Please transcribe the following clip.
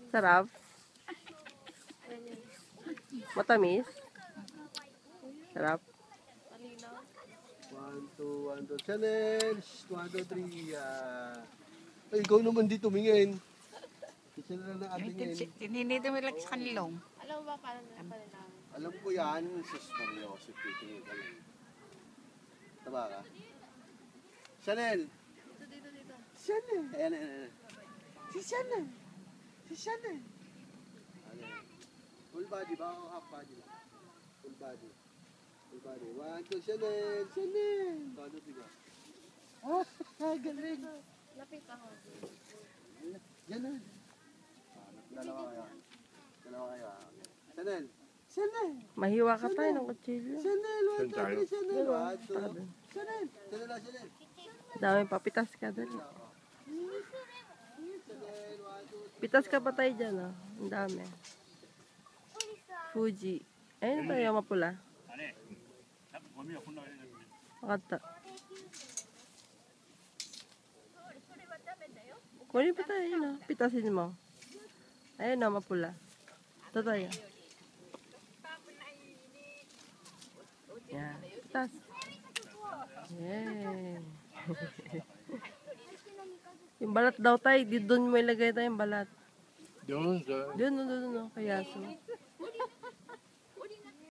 Sarap. Matamis. Sarap. 1, 2, 1, 2. Challenge! 1, 2, 3. Ay, ikaw naman dito tumingin. Isa na lang atingin. Tininito mo lang sa kanilong. Alam mo ba paano napalinawin? Alam ko yan. Sus, Mario. Si titingin ka lang. Tama ka? Chanel! Dito. Chanel! Ayan, ayan. Si Chanel! Si Chanel! Ano yan? Full body ba o half body lang? Full body. Full body. 1, 2, Chanel! Chanel! 1, 2, 3. Galing! Lapit ako. Yan na. Dalawa kayo. Dalawa kayo. Okay. Chanel! Chanel! Mahiwa ka tayo ng kutsilyo. Chanel! 1, 2, 3, Chanel! 1, 2. Taka dun. Chanel! Chanel lang, Chanel! Dami pa. Pitas ka dali. Chanel! 1, 2. Pitas ka pa tayo dyan, oh. Ang dami. Fuji. Ayun tayo, mapula. Makata. Kunin pa tayo, yun, oh. Pitasin mo. Ayun, oh, mapula. Ito tayo. Yan. Pitas. Yay. Yung balat daw tayo, doon mo ilagay tayo yung balat. Doon sa... Doon, kaya so.